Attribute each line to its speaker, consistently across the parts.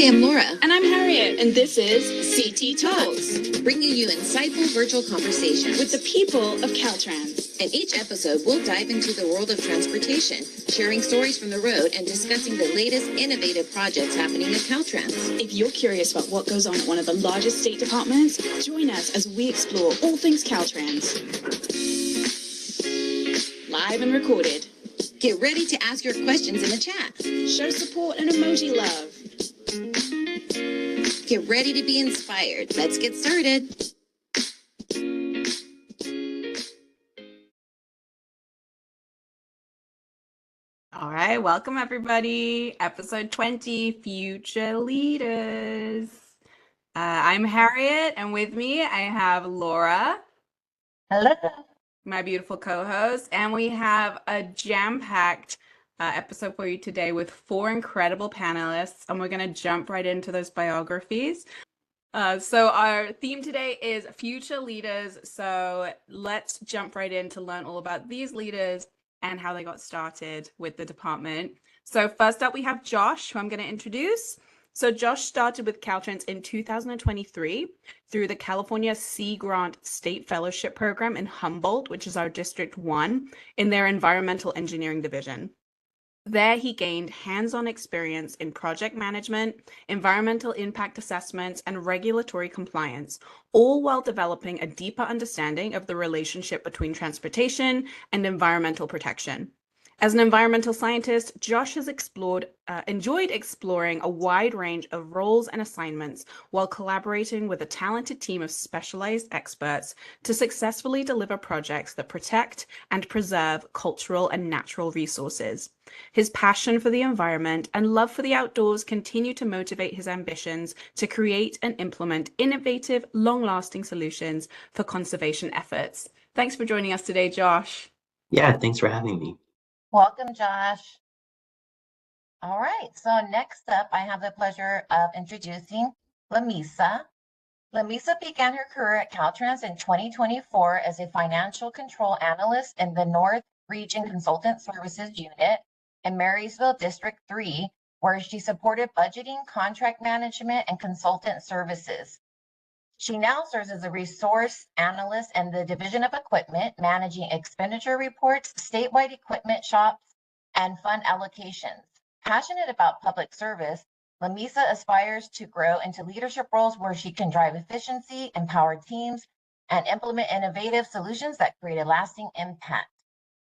Speaker 1: I'm Laura.
Speaker 2: And I'm Harriet, and this is CT Talks,
Speaker 1: bringing you insightful virtual conversations
Speaker 2: with the people of Caltrans.
Speaker 1: In each episode, we'll dive into the world of transportation, sharing stories from the road and discussing the latest innovative projects happening at Caltrans.
Speaker 2: If you're curious about what goes on at one of the largest state departments, join us as we explore all things Caltrans. Live and recorded.
Speaker 1: Get ready to ask your questions in the chat.
Speaker 2: Show support and emoji love.
Speaker 1: Get ready to be inspired. Let's get started.
Speaker 3: All right, welcome everybody. Episode 20, Future Leaders. I'm Harriet, and with me I have Laura.
Speaker 4: Hello.
Speaker 3: My beautiful co-host, and we have a jam-packed episode for you today with 4 incredible panelists, and we're going to jump right into those biographies. So our theme today is future leaders. So let's jump right in to learn all about these leaders and how they got started with the department. So first up, we have Josh, who I'm going to introduce. So Josh started with Caltrans in 2023 through the California Sea Grant State Fellowship Program in Humboldt, which is our District 1, in their Environmental Engineering Division. There, he gained hands-on experience in project management, environmental impact assessments, and regulatory compliance, all while developing a deeper understanding of the relationship between transportation and environmental protection. As an environmental scientist, Josh has enjoyed exploring a wide range of roles and assignments while collaborating with a talented team of specialized experts to successfully deliver projects that protect and preserve cultural and natural resources. His passion for the environment and love for the outdoors continue to motivate his ambitions to create and implement innovative, long-lasting solutions for conservation efforts. Thanks for joining us today, Josh.
Speaker 5: Yeah, thanks for having me.
Speaker 4: Welcome, Josh. All right, so next up, I have the pleasure of introducing Lamisa. Lamisa began her career at Caltrans in 2024 as a financial control analyst in the North Region Consultant Services Unit in Marysville District 3, where she supported budgeting, contract management, and consultant services. She now serves as a resource analyst in the Division of Equipment, managing expenditure reports, statewide equipment shops, and fund allocations. Passionate about public service, Lamisa aspires to grow into leadership roles where she can drive efficiency, empower teams, and implement innovative solutions that create a lasting impact.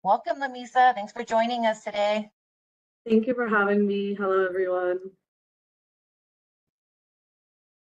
Speaker 4: Welcome, Lamisa. Thanks for joining us today.
Speaker 6: Thank you for having me. Hello, everyone.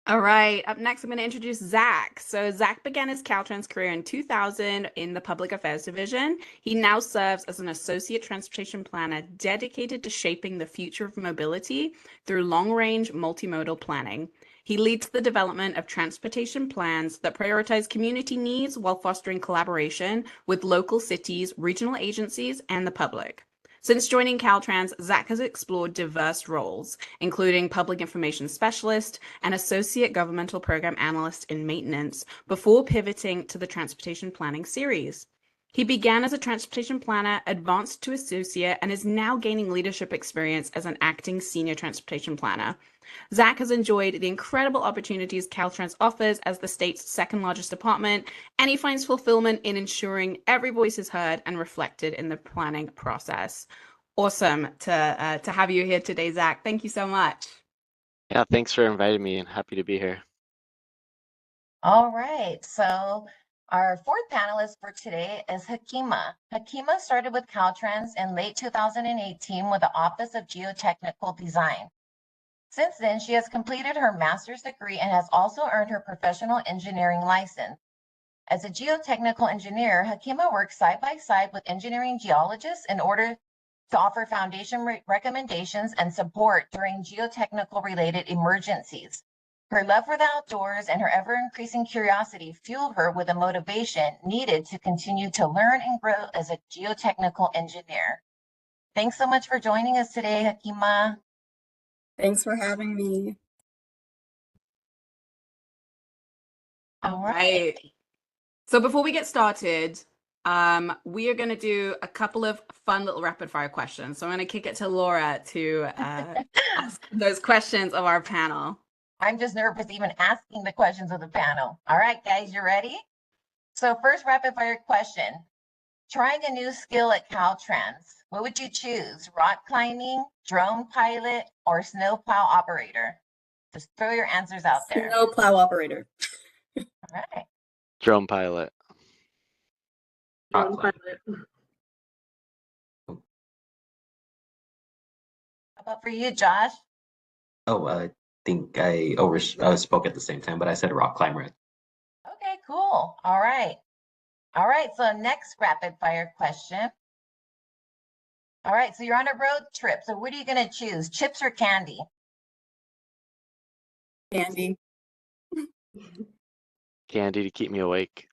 Speaker 3: All right, up next, I'm going to introduce Zach. So Zach began his Caltrans career in 2000 in the Public Affairs Division. He now serves as an Associate Transportation Planner dedicated to shaping the future of mobility through long-range multimodal planning. He leads the development of transportation plans that prioritize community needs while fostering collaboration with local cities, regional agencies, and the public. Since joining Caltrans, Zach has explored diverse roles, including public information specialist and associate governmental program analyst in maintenance, before pivoting to the transportation planning series. He began as a transportation planner, advanced to associate, and is now gaining leadership experience as an acting senior transportation planner. Zach has enjoyed the incredible opportunities Caltrans offers as the state's second largest department, and he finds fulfillment in ensuring every voice is heard and reflected in the planning process. Awesome to have you here today, Zach. Thank you so much.
Speaker 7: Yeah, thanks for inviting me and happy to be here.
Speaker 4: All right, so our fourth panelist for today is Hakima. Hakima started with Caltrans in late 2018 with the Office of Geotechnical Design. Since then, she has completed her master's degree and has also earned her professional engineering license. As a geotechnical engineer, Hakima works side by side with engineering geologists in order to offer foundation recommendations and support during geotechnical related emergencies. Her love for the outdoors and her ever-increasing curiosity fuel her with the motivation needed to continue to learn and grow as a geotechnical engineer. Thanks so much for joining us today, Hakima.
Speaker 8: Thanks for having me.
Speaker 3: All right. So before we get started, We are going to do a couple of fun little rapid fire questions. So I'm going to kick it to Laura to ask those questions of our panel.
Speaker 4: I'm just nervous even asking the questions of the panel. All right, guys, you ready? So first rapid fire question. Trying a new skill at Caltrans, what would you choose? Rock climbing, drone pilot, or snowplow operator? Just throw your answers out there.
Speaker 8: Snowplow operator.
Speaker 4: All right.
Speaker 7: Drone pilot.
Speaker 6: Drone
Speaker 5: Rock
Speaker 6: pilot.
Speaker 4: How about for you, Josh?
Speaker 5: Oh, I think I spoke at the same time, but I said rock climber.
Speaker 4: Okay, cool. All right. All right, so next rapid fire question. All right, so you're on a road trip. So what are you going to choose, chips or candy?
Speaker 8: Candy.
Speaker 7: Candy to keep me awake.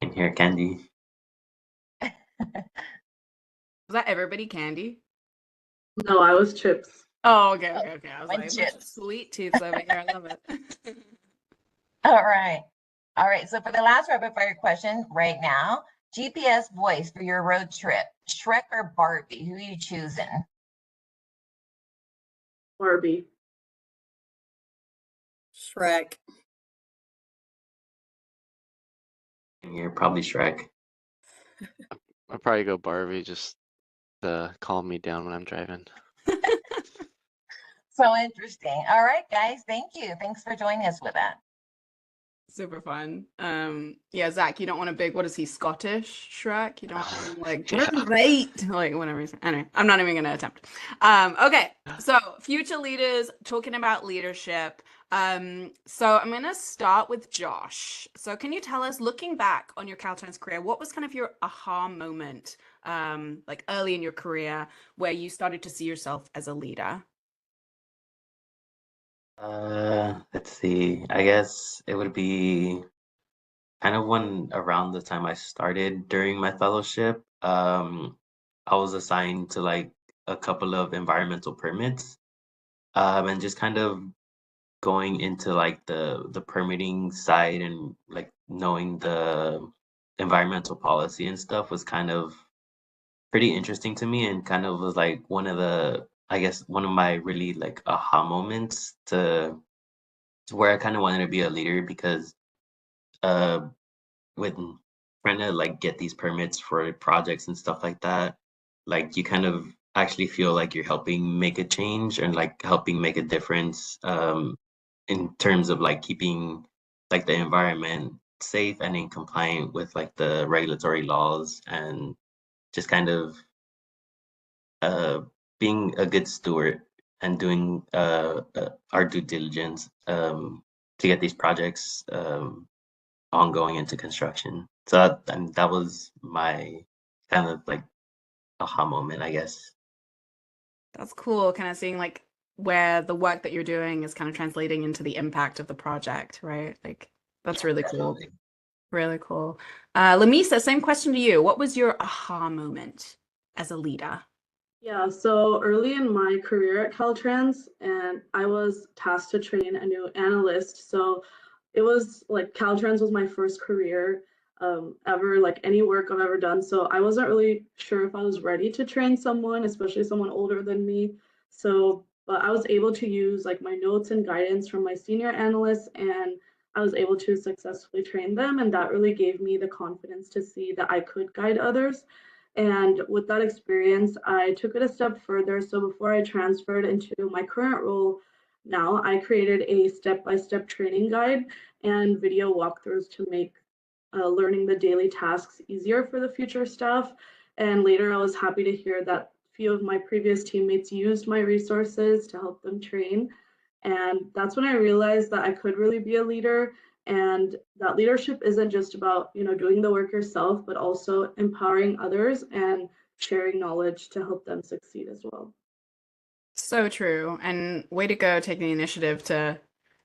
Speaker 5: In here, candy.
Speaker 3: Was that everybody candy?
Speaker 6: No, I was chips.
Speaker 3: Oh, okay. I was
Speaker 4: Mine
Speaker 3: like,
Speaker 4: chips.
Speaker 3: sweet tooth over here. I love it.
Speaker 4: All right. All right, so for the last rapid fire question right now, GPS voice for your road trip, Shrek or Barbie? Who are you choosing?
Speaker 6: Barbie.
Speaker 8: Shrek.
Speaker 5: In here, probably Shrek.
Speaker 7: I'll probably go Barbie just to calm me down when I'm driving.
Speaker 4: So interesting. All right, guys, thank you. Thanks for joining us with that.
Speaker 3: Super fun. Yeah, Zach, you don't want a big, what is he, Scottish Shrek? You don't want him like,
Speaker 7: Yeah.
Speaker 3: right, like whatever he's, anyway, I'm not even gonna attempt. Okay, so future leaders, talking about leadership. So I'm gonna start with Josh. So can you tell us, looking back on your Caltrans career, what was kind of your aha moment, like early in your career, where you started to see yourself as a leader?
Speaker 5: Let's see. I guess it would be kind of when around the time I started during my fellowship. I was assigned to like a couple of environmental permits, and just kind of going into like the permitting side and like knowing the environmental policy and stuff was kind of pretty interesting to me and kind of was like one of the I guess one of my really like aha moments to where I kind of wanted to be a leader because uh when trying to like get these permits for projects and stuff like that, like you kind of actually feel like you're helping make a change and like helping make a difference in terms of like keeping like the environment safe and in compliant with like the regulatory laws and just kind of uh being a good steward and doing our due diligence to get these projects ongoing into construction. So that was my kind of like aha moment, I guess.
Speaker 3: That's cool, kind of seeing like where the work that you're doing is kind of translating into the impact of the project, right? Like that's really cool.
Speaker 5: Definitely.
Speaker 3: Really cool. Lamisa, same question to you. What was your aha moment as a leader?
Speaker 6: Yeah, so early in my career at Caltrans, and I was tasked to train a new analyst. So it was like Caltrans was my first career ever, like any work I've ever done. So I wasn't really sure if I was ready to train someone, especially someone older than me. So, but I was able to use like my notes and guidance from my senior analysts, and I was able to successfully train them. And that really gave me the confidence to see that I could guide others. And with that experience, I took it a step further. So before I transferred into my current role now, I created a step-by-step training guide and video walkthroughs to make learning the daily tasks easier for the future staff. And later, I was happy to hear that few of my previous teammates used my resources to help them train. And that's when I realized that I could really be a leader and that leadership isn't just about, doing the work yourself, but also empowering others and sharing knowledge to help them succeed as well.
Speaker 3: So true. And way to go taking the initiative to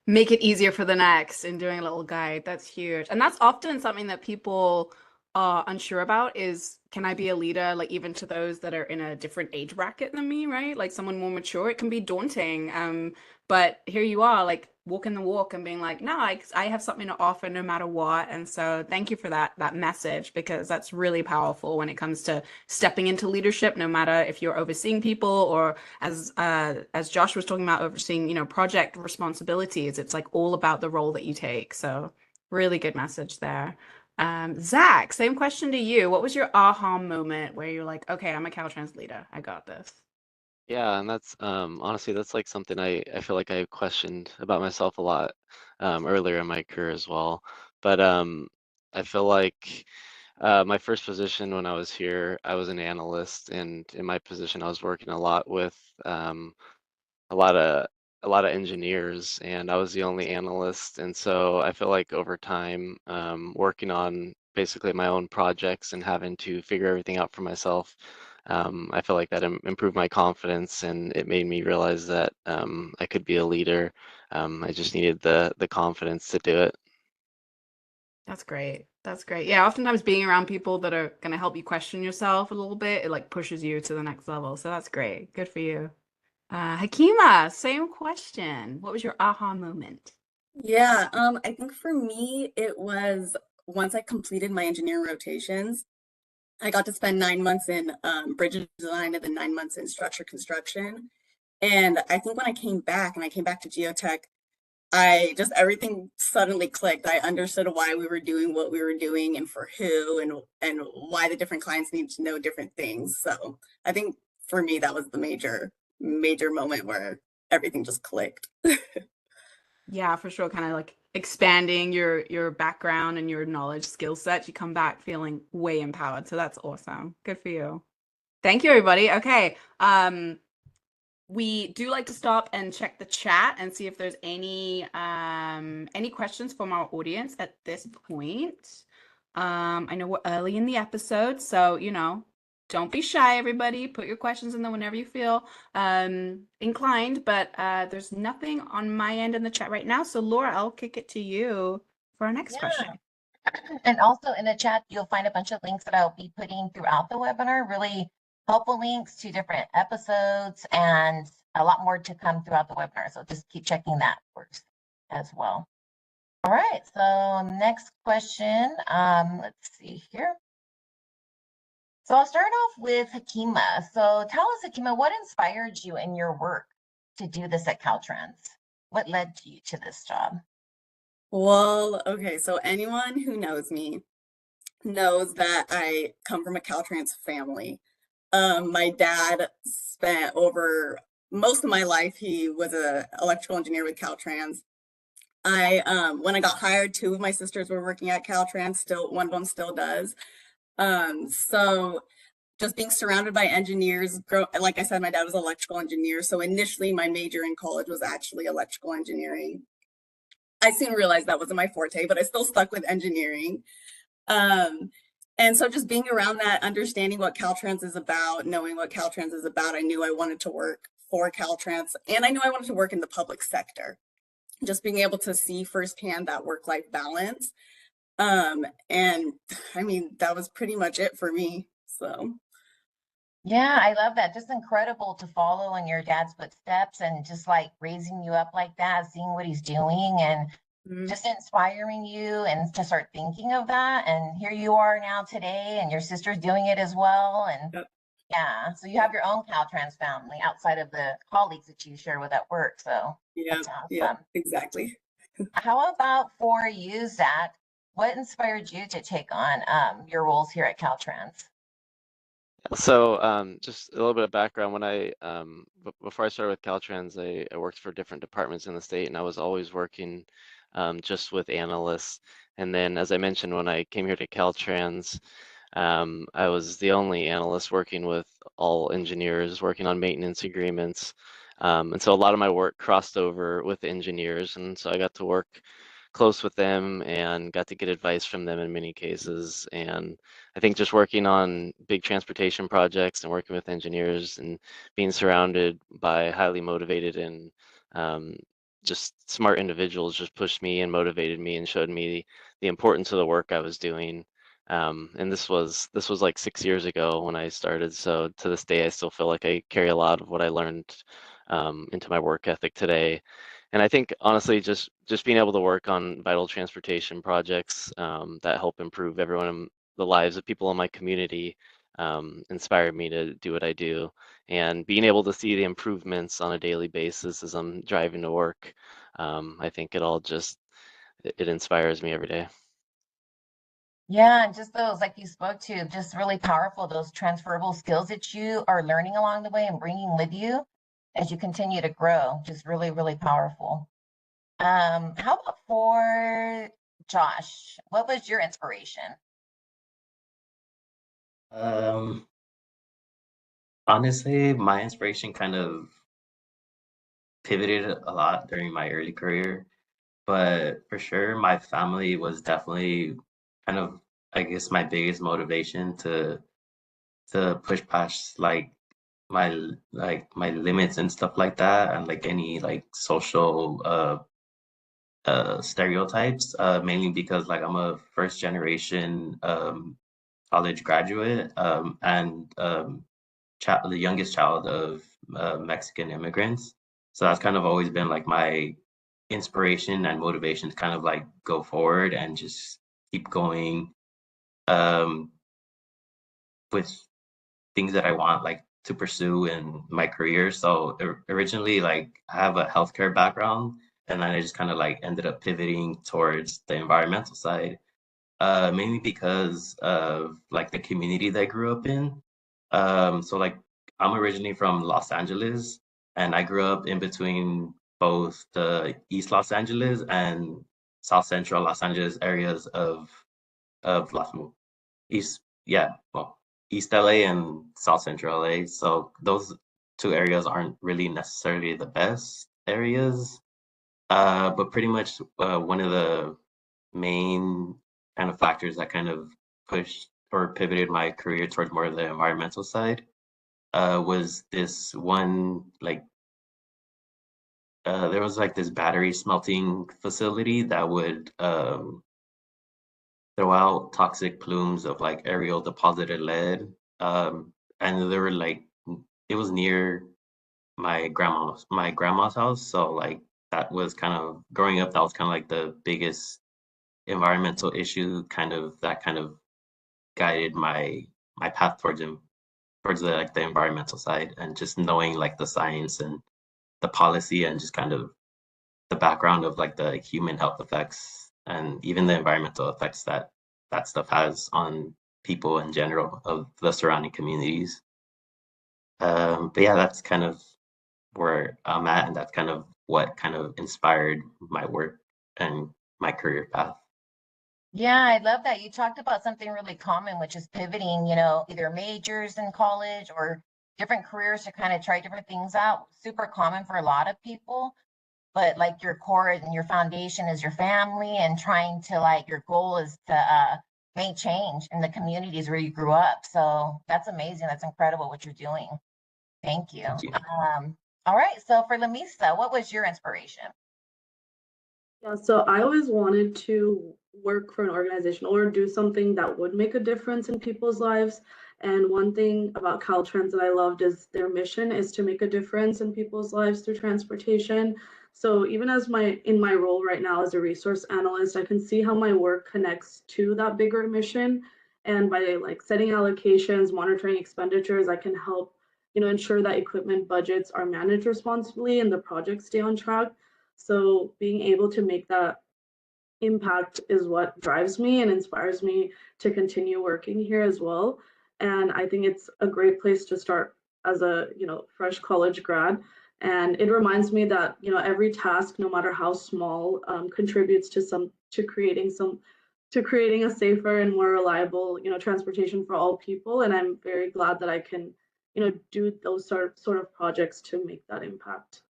Speaker 3: make it easier for the next and doing a little guide. That's huge. And that's often something that people are unsure about is, can I be a leader, like even to those that are in a different age bracket than me, right? Like someone more mature, it can be daunting. But here you are, like walking the walk and being like, no, I have something to offer no matter what. And so thank you for that message, because that's really powerful when it comes to stepping into leadership, no matter if you're overseeing people or as Josh was talking about, overseeing, project responsibilities. It's like all about the role that you take. So really good message there. Zach, same question to you. What was your aha moment where you're like, okay, I'm a Caltrans leader. I got this.
Speaker 7: Yeah, and that's honestly that's like something I feel like I questioned about myself a lot earlier in my career as well. But I feel like my first position when I was here, I was an analyst, and in my position, I was working a lot with a lot of a lot of engineers, and I was the only analyst. And so I feel like over time, working on basically my own projects and having to figure everything out for myself, I feel like that improved my confidence, and it made me realize that I could be a leader. I just needed the confidence to do it.
Speaker 3: That's great. That's great. Yeah, oftentimes being around people that are going to help you question yourself a little bit, it like pushes you to the next level. So that's great. Good for you. Hakima, same question. What was your aha moment?
Speaker 8: Yeah, I think for me, it was once I completed my engineering rotations, I got to spend 9 months in bridge design and then 9 months in structure construction. And I think when I came back and I came back to geotech, I just everything suddenly clicked. I understood why we were doing what we were doing and for who and why the different clients need to know different things. So I think for me that was the major moment where everything just clicked.
Speaker 3: Yeah, for sure. Kind of like expanding your background and your knowledge skill set. You come back feeling way empowered. So that's awesome. Good for you. Thank you, everybody. Okay. We do like to stop and check the chat and see if there's any questions from our audience at this point. I know we're early in the episode, so don't be shy, everybody. Put your questions in there whenever you feel inclined, but there's nothing on my end in the chat right now. So Laura, I'll kick it to you for our next question.
Speaker 4: And also in the chat, you'll find a bunch of links that I'll be putting throughout the webinar, really helpful links to different episodes and a lot more to come throughout the webinar. So just keep checking that first as well. All right, so next question, let's see here. So I'll start off with Hakima. So tell us, Hakima, what inspired you in your work to do this at Caltrans? What led you to this job?
Speaker 8: Well, okay, so anyone who knows me knows that I come from a Caltrans family. My dad spent over most of my life, he was an electrical engineer with Caltrans. When I got hired, two of my sisters were working at Caltrans, still, one of them still does. So just being surrounded by engineers, like I said, my dad was an electrical engineer. So initially my major in college was actually electrical engineering. I soon realized that wasn't my forte, but I still stuck with engineering. And so just being around that, understanding what Caltrans is about, knowing what Caltrans is about, I knew I wanted to work for Caltrans, and I knew I wanted to work in the public sector. Just being able to see firsthand that work-life balance. And I mean, that was pretty much it for me, so.
Speaker 4: Yeah, I love that. Just incredible to follow in your dad's footsteps and just like raising you up like that, seeing what he's doing and just inspiring you and to start thinking of that. And here you are now today, and your sister's doing it as well. And
Speaker 8: Yep.
Speaker 4: yeah, so you have your own Caltrans family outside of the colleagues that you share with at work. So that's
Speaker 8: Yeah,
Speaker 4: awesome.
Speaker 8: exactly.
Speaker 4: How about for you, Zach? What inspired you to take on your roles here at Caltrans?
Speaker 7: So, just a little bit of background. When before I started with Caltrans, I worked for different departments in the state, and I was always working just with analysts. And then, as I mentioned, when I came here to Caltrans, I was the only analyst working with all engineers, working on maintenance agreements. And so a lot of my work crossed over with engineers, and so I got to work close with them and got to get advice from them in many cases. And I think just working on big transportation projects and working with engineers and being surrounded by highly motivated and just smart individuals just pushed me and motivated me and showed me the importance of the work I was doing. And this was like 6 years ago when I started. So to this day, I still feel like I carry a lot of what I learned into my work ethic today. And I think honestly, just being able to work on vital transportation projects that help improve the lives of people in my community inspired me to do what I do. And being able to see the improvements on a daily basis as I'm driving to work, I think it inspires me every day.
Speaker 4: Yeah, and just those, like you spoke to, just really powerful, those transferable skills that you are learning along the way and bringing with you as you continue to grow. Just really, really powerful. How about for Josh? What was your inspiration?
Speaker 5: Um, Honestly, my inspiration kind of pivoted a lot during my early career, but for sure, my family was definitely kind of, I guess, my biggest motivation to push past my limits and stuff like that, and like any like social stereotypes. Mainly because like I'm a first generation college graduate, and the youngest child of Mexican immigrants. So that's kind of always been like my inspiration and motivation to kind of like go forward and just keep going um, with things that I want like to pursue in my career. So originally, like I have a healthcare background, and then I just kind of like ended up pivoting towards the environmental side, mainly because of like the community that I grew up in. So like I'm originally from Los Angeles, and I grew up in between both the East Los Angeles and South Central Los Angeles areas of Los East, yeah, well, East LA and South Central LA. So those two areas aren't really necessarily the best areas, but pretty much one of the main kind of factors that kind of pushed or pivoted my career towards more of the environmental side was this one like there was like this battery smelting facility that would throw out toxic plumes of like aerial deposited lead. And they were like it was near my grandma's house. So like that was kind of growing up, that was kind of like the biggest environmental issue that kind of guided my path towards the like the environmental side, and just knowing like the science and the policy and just kind of the background of like the human health effects and even the environmental effects that that stuff has on people in general of the surrounding communities. But yeah, that's kind of where I'm at, and that's kind of what kind of inspired my work and my career path.
Speaker 4: Yeah, I love that. You talked about something really common, which is pivoting, either majors in college or different careers to kind of try different things out. Super common for a lot of people, but like your core and your foundation is your family and trying to like your goal is to make change in the communities where you grew up. So that's amazing. That's incredible what you're doing. Thank you.
Speaker 5: Thank you.
Speaker 4: All right. So for Lamisa, what was your inspiration?
Speaker 6: Yeah, so I always wanted to work for an organization or do something that would make a difference in people's lives. And one thing about Caltrans that I loved is their mission is to make a difference in people's lives through transportation. So even as in my role right now as a resource analyst, I can see how my work connects to that bigger mission. And by like setting allocations, monitoring expenditures, I can help, ensure that equipment budgets are managed responsibly and the projects stay on track. So being able to make that impact is what drives me and inspires me to continue working here as well. And I think it's a great place to start as a, fresh college grad. And it reminds me that, every task, no matter how small, contributes to creating a safer and more reliable, transportation for all people. And I'm very glad that I can, do those sort of projects to make that impact.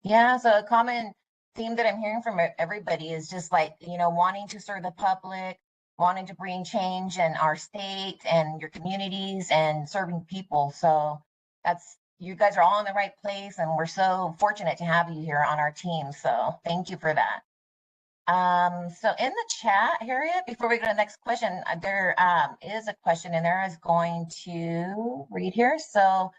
Speaker 4: Yeah, so a common theme that I'm hearing from everybody is just like, wanting to serve the public, wanting to bring change in our state and your communities and serving people. So you guys are all in the right place, and we're so fortunate to have you here on our team. So thank you for that. So in the chat, Harriet, before we go to the next question, there is a question, and there is going to read here. So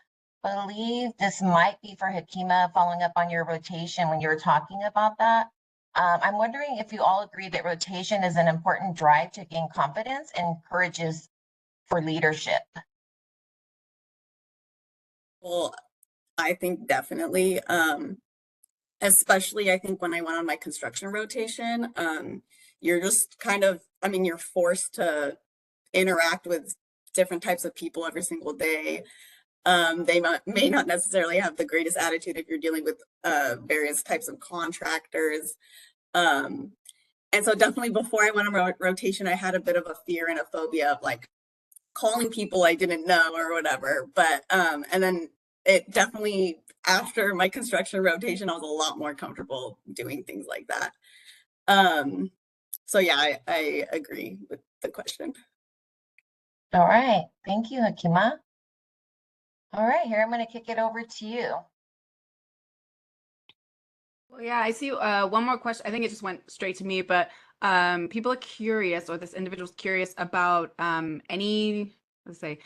Speaker 4: believe this might be for Hakima, following up on your rotation when you were talking about that. I'm wondering if you all agree that rotation is an important drive to gain confidence and encourages for leadership.
Speaker 8: Well, I think definitely, especially I think when I went on my construction rotation, you're just kind of, I mean, you're forced to interact with different types of people every single day. They may not necessarily have the greatest attitude if you're dealing with various types of contractors. And so definitely before I went on rotation, I had a bit of a fear and a phobia of like calling people I didn't know or whatever. But and then it definitely, after my construction rotation, I was a lot more comfortable doing things like that. So yeah, I agree with the question.
Speaker 4: All right. Thank you, Hakima. All right, here I'm going to kick it over to you.
Speaker 3: Well, yeah, I see one more question. I think it just went straight to me, but people are curious, or this individual's curious about any, let's say,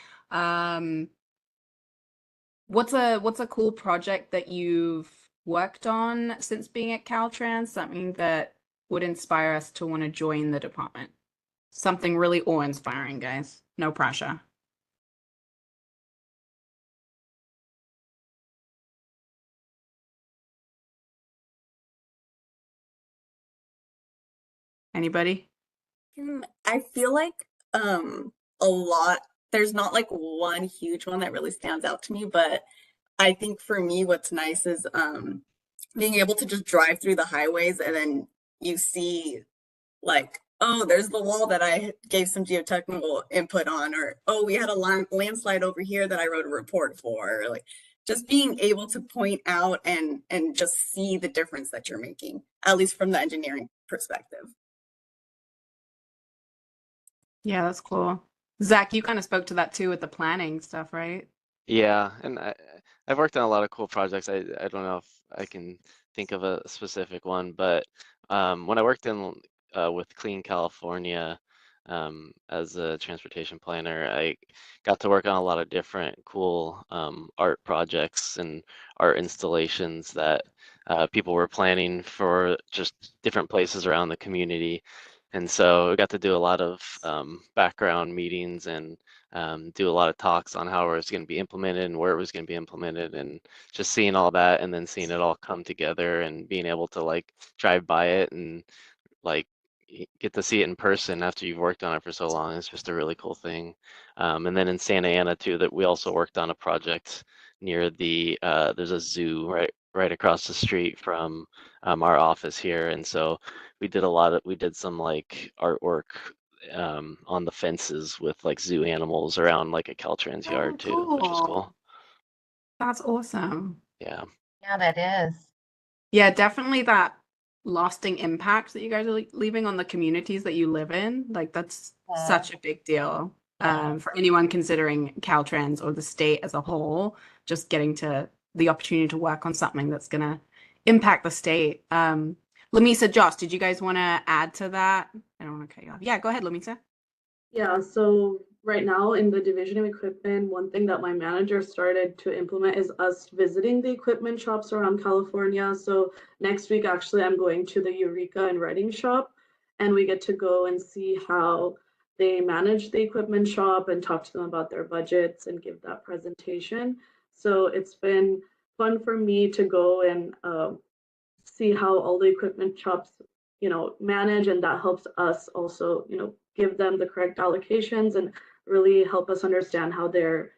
Speaker 3: what's a cool project that you've worked on since being at Caltrans, something that would inspire us to want to join the department? Something really awe-inspiring, guys. No pressure. Anybody?
Speaker 8: I feel like a lot, there's not like one huge one that really stands out to me, but I think for me what's nice is being able to just drive through the highways and then you see like, oh, there's the wall that I gave some geotechnical input on, or oh, we had a landslide over here that I wrote a report for, or like just being able to point out and just see the difference that you're making, at least from the engineering perspective.
Speaker 3: Yeah, that's cool. Zach, you kind of spoke to that too with the planning stuff, right?
Speaker 7: Yeah, and I've worked on a lot of cool projects. I don't know if I can think of a specific one, but when I worked in with Clean California as a transportation planner, I got to work on a lot of different cool art projects and art installations that people were planning for just different places around the community. And so I got to do a lot of background meetings and do a lot of talks on how it was going to be implemented and where it was going to be implemented, and just seeing all that and then seeing it all come together and being able to like drive by it and like get to see it in person after you've worked on it for so long. It's just a really cool thing. And then in Santa Ana too, that we also worked on a project near the there's a zoo right across the street from our office here, and so we did some like artwork on the fences with like zoo animals around like a Caltrans yard too, which was cool.
Speaker 3: That's awesome.
Speaker 7: Yeah.
Speaker 4: Yeah, that is.
Speaker 3: Yeah, definitely that lasting impact that you guys are leaving on the communities that you live in. Like that's such a big deal for anyone considering Caltrans or the state as a whole, just getting to the opportunity to work on something that's gonna impact the state. Lamisa, Josh, did you guys want to add to that? I don't want to cut you off. Yeah, go ahead, Lamisa.
Speaker 6: Yeah, so right now in the division of equipment, one thing that my manager started to implement is us visiting the equipment shops around California. So next week, actually, I'm going to the Eureka and Reading shop, and we get to go and see how they manage the equipment shop and talk to them about their budgets and give that presentation. So it's been fun for me to go and see how all the equipment shops, manage, and that helps us also, give them the correct allocations and really help us understand how they're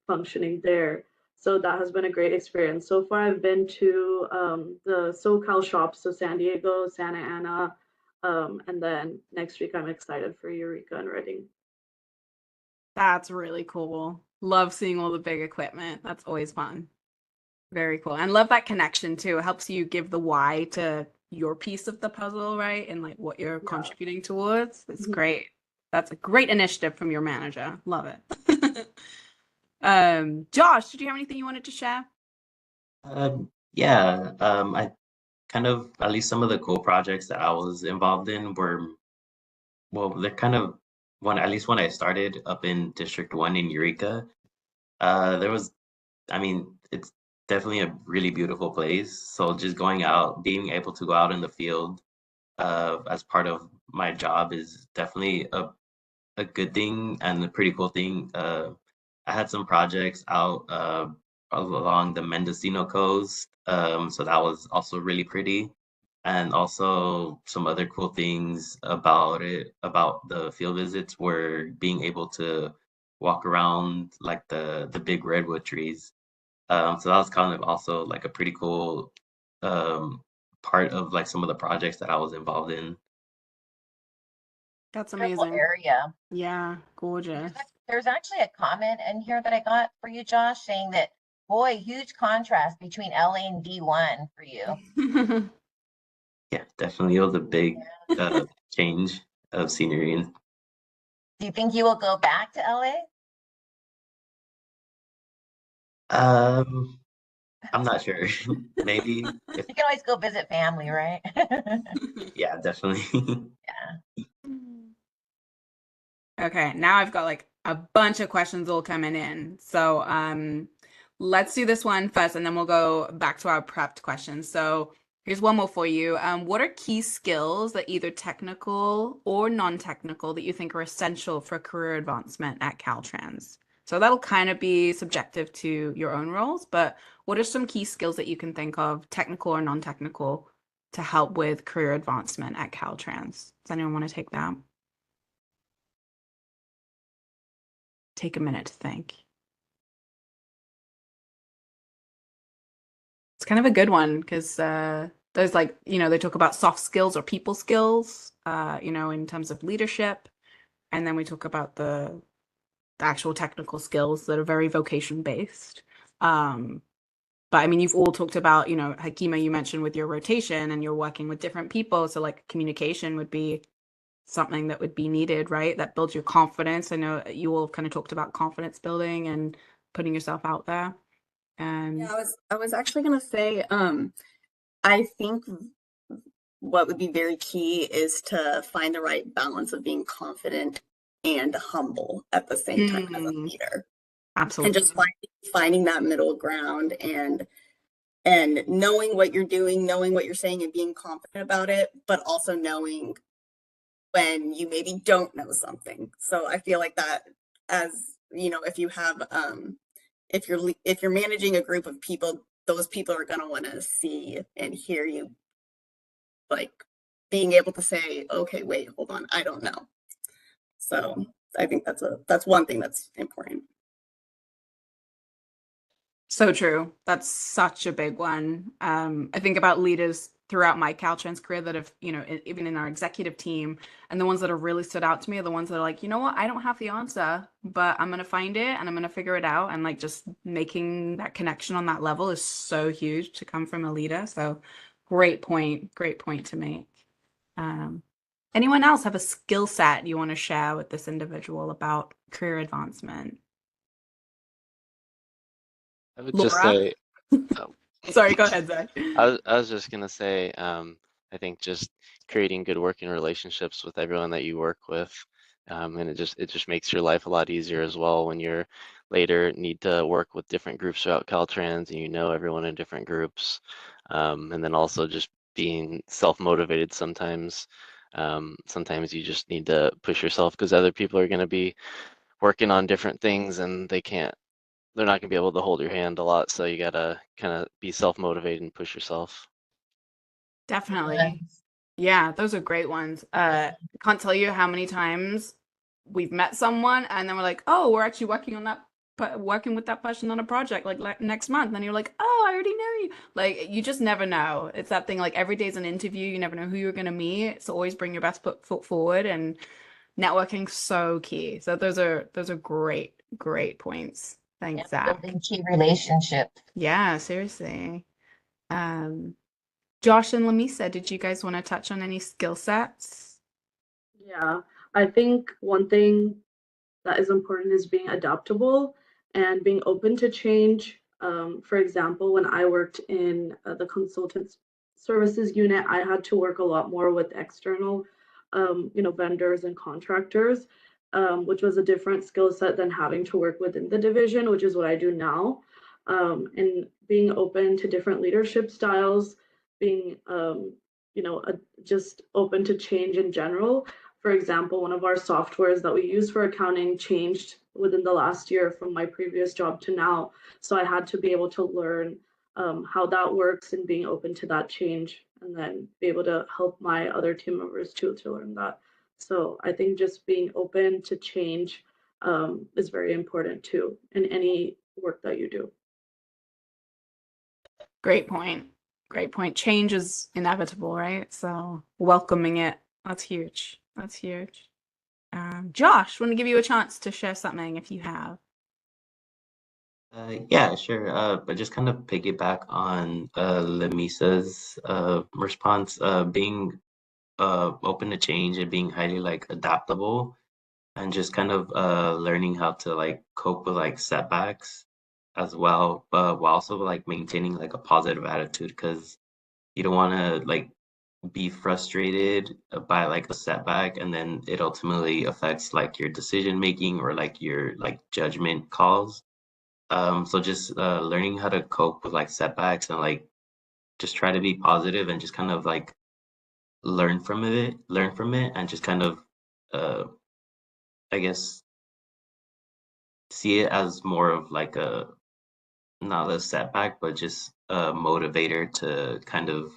Speaker 6: functioning there. So that has been a great experience. So far, I've been to the SoCal shops, so San Diego, Santa Ana, and then next week I'm excited for Eureka and Reading.
Speaker 3: That's really cool. Love seeing all the big equipment. That's always fun. Very cool. And love that connection too. It helps you give the why to your piece of the puzzle, right? And like what you're contributing towards. It's great. That's a great initiative from your manager. Love it. Josh, did you have anything you wanted to share?
Speaker 5: Yeah, I kind of, at least some of the cool projects that I was involved in were, well, they're kind of at least when I started up in District 1 in Eureka, there was I mean, it's definitely a really beautiful place. So just going out, being able to go out in the field as part of my job is definitely a good thing and a pretty cool thing. I had some projects out along the Mendocino coast, so that was also really pretty. And also some other cool things about it, about the field visits, were being able to walk around like the big redwood trees. So that was kind of also like a pretty cool um, part of like some of the projects that I was involved in.
Speaker 3: That's
Speaker 4: Beautiful
Speaker 3: amazing.
Speaker 4: area.
Speaker 3: Yeah, gorgeous.
Speaker 4: There's actually a comment in here that I got for you, Josh, saying that, boy, huge contrast between LA and D1 for you.
Speaker 5: Yeah, definitely. It was a big change of scenery. And
Speaker 4: Do you think you will go back to LA?
Speaker 5: I'm not sure. Maybe if
Speaker 4: You can always go visit family, right?
Speaker 5: yeah, definitely.
Speaker 4: Yeah.
Speaker 3: Okay, now I've got like a bunch of questions all coming in. So let's do this one first and then we'll go back to our prepped questions. So here's one more for you. What are key skills that either technical or non-technical that you think are essential for career advancement at Caltrans? So that'll kind of be subjective to your own roles, but what are some key skills that you can think of, technical or non-technical, to help with career advancement at Caltrans? Does anyone want to take that? Take a minute to think. It's kind of a good one because there's like, they talk about soft skills or people skills, in terms of leadership. And then we talk about the actual technical skills that are very vocation based. But I mean, you've all talked about, Hakima, you mentioned with your rotation and you're working with different people. So like communication would be something that would be needed, right? That builds your confidence. I know you all kind of talked about confidence building and putting yourself out there. And
Speaker 8: Yeah, I was actually gonna say, I think what would be very key is to find the right balance of being confident and humble at the same time as a leader. And
Speaker 3: absolutely.
Speaker 8: just finding that middle ground and knowing what you're doing, knowing what you're saying and being confident about it, but also knowing when you maybe don't know something. So I feel like that, as you know, if you have if you're managing a group of people, those people are going to want to see and hear you, like being able to say, okay, wait, hold on, I don't know. So I think that's one thing that's important.
Speaker 3: So true. That's such a big one. I think about leaders throughout my Caltrans career that have, even in our executive team, and the ones that have really stood out to me are the ones that are like, you know what, I don't have the answer, but I'm gonna find it and I'm gonna figure it out. And like just making that connection on that level is so huge to come from a leader. So great point to make. Um, Anyone else have a skill set you want to share with this individual about career advancement?
Speaker 7: I would just
Speaker 3: Laura?
Speaker 7: say, oh,
Speaker 3: Sorry, go ahead, Zach.
Speaker 7: I was just gonna say, I think just creating good working relationships with everyone that you work with, and it just makes your life a lot easier as well when you're later need to work with different groups throughout Caltrans and you know everyone in different groups, and then also just being self-motivated sometimes. Sometimes you just need to push yourself because other people are going to be working on different things and they're not gonna be able to hold your hand a lot, so you gotta kind of be self-motivated and push yourself.
Speaker 3: Definitely. Yeah, those are great ones. Can't tell you how many times we've met someone and then we're like, oh, we're actually working on that, working with that person on a project like next month. And you're like, oh, I already know you. Like, you just never know. It's that thing like every day's an interview. You never know who you're going to meet. So always bring your best foot forward, and networking's so key. So those are great points. Thanks, Zach.
Speaker 4: Building key relationships.
Speaker 3: Yeah, seriously. Um, Josh and Lamisa, did you guys want to touch on any skill sets?
Speaker 6: Yeah, I think one thing that is important is being adaptable and being open to change. For example, when I worked in the consultant services unit, I had to work a lot more with external, vendors and contractors, which was a different skill set than having to work within the division, which is what I do now. and being open to different leadership styles, being just open to change in general. For example, one of our softwares that we use for accounting changed within the last year from my previous job to now. So I had to be able to learn how that works and being open to that change, and then be able to help my other team members too to learn that. So I think just being open to change is very important too in any work that you do.
Speaker 3: Great point. Great point. Change is inevitable, right? So welcoming it, that's huge. That's huge. Josh, want to give you a chance to share something if you have.
Speaker 5: Yeah, sure. But just kind of piggyback on Lemisa's response, being open to change and being highly like adaptable, and just kind of learning how to like cope with like setbacks as well, but while also like maintaining like a positive attitude, because you don't want to like be frustrated by like a setback, and then it ultimately affects like your decision making or like your like judgment calls. So just learning how to cope with like setbacks and like just try to be positive and just kind of like learn from it, and just kind of uh, I guess see it as more of like a not a setback, but just a motivator to kind of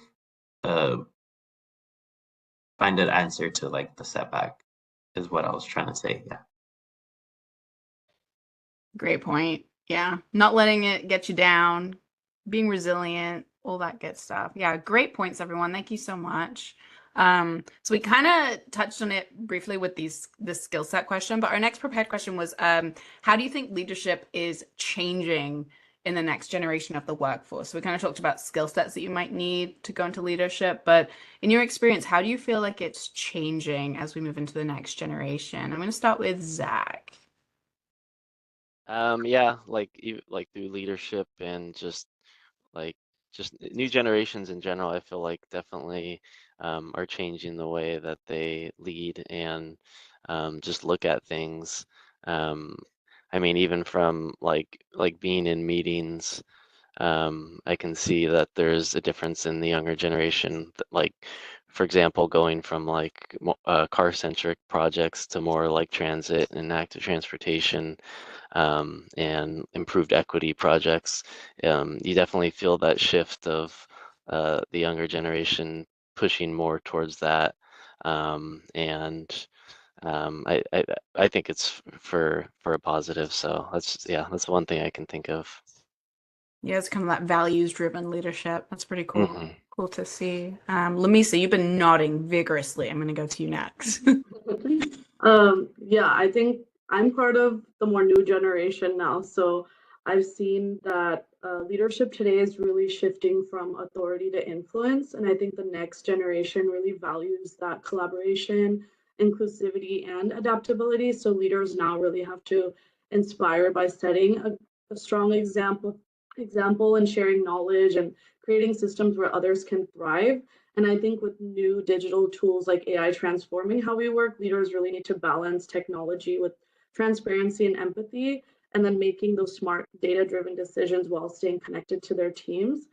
Speaker 5: uh, find an answer to like the setback is what I was trying to say. Yeah.
Speaker 3: Great point. Yeah. Not letting it get you down, being resilient, all that good stuff. Yeah, great points, everyone. Thank you so much. So we kind of touched on it briefly with this skill set question, but our next prepared question was, how do you think leadership is changing in the next generation of the workforce? So we kind of talked about skill sets that you might need to go into leadership, but in your experience, how do you feel like it's changing as we move into the next generation? I'm going to start with Zach.
Speaker 7: Yeah, like through leadership and like just new generations in general, I feel like definitely are changing the way that they lead and just look at things. Um, I mean, even from like being in meetings, I can see that there's a difference in the younger generation. Like, for example, going from like car-centric projects to more like transit and active transportation and improved equity projects. You definitely feel that shift of the younger generation pushing more towards that. And I think it's for a positive. So that's one thing I can think of.
Speaker 3: Yeah, it's kind of that values-driven leadership. That's pretty cool.
Speaker 7: Mhm.
Speaker 3: Cool to see. Lamisa, you've been nodding vigorously. I'm going to go to you next.
Speaker 6: Yeah, I think I'm part of the more new generation now. So I've seen that leadership today is really shifting from authority to influence. And I think the next generation really values that collaboration, inclusivity, and adaptability. So leaders now really have to inspire by setting a strong example and sharing knowledge and creating systems where others can thrive. And I think with new digital tools like AI transforming how we work, leaders really need to balance technology with transparency and empathy, and then making those smart data-driven decisions while staying connected to their teams.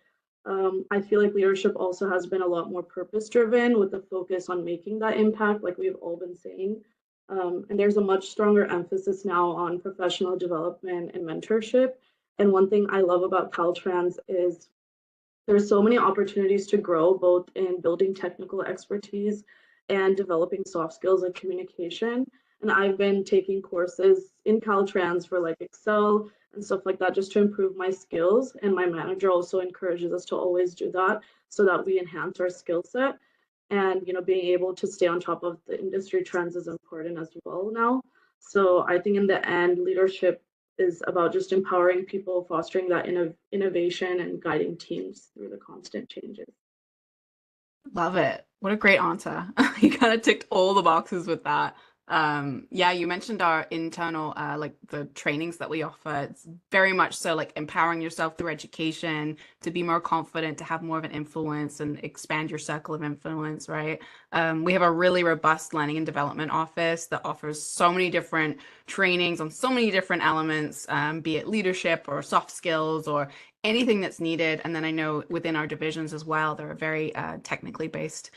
Speaker 6: I feel like leadership also has been a lot more purpose-driven with the focus on making that impact, like we've all been saying. And there's a much stronger emphasis now on professional development and mentorship. And one thing I love about Caltrans is there's so many opportunities to grow, both in building technical expertise and developing soft skills like communication. And I've been taking courses in Caltrans for like Excel and stuff like that just to improve my skills. And my manager also encourages us to always do that so that we enhance our skill set. And being able to stay on top of the industry trends is important as well now. So I think in the end, leadership is about just empowering people, fostering that innovation, and guiding teams through the constant changes.
Speaker 3: Love it. What a great answer. You kind of ticked all the boxes with that. Yeah, you mentioned our internal, like the trainings that we offer. It's very much so like empowering yourself through education to be more confident, to have more of an influence and expand your circle of influence, right? We have a really robust learning and development office that offers so many different trainings on so many different elements, be it leadership or soft skills or anything that's needed. And then I know within our divisions as well, there are very technically based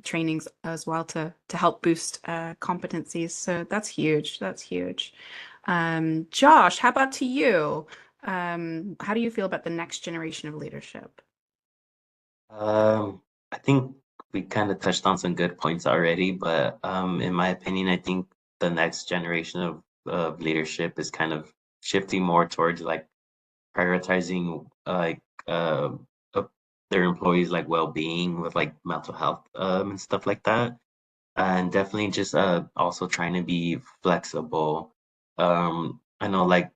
Speaker 3: trainings as well to help boost competencies. So that's huge. That's huge. Josh, how about to you? How do you feel about the next generation of leadership?
Speaker 5: I think we kind of touched on some good points already, but in my opinion, I think the next generation of leadership is kind of shifting more towards like prioritizing uh, uh their employees like well-being with like mental health and stuff like that. And definitely just also trying to be flexible. I know like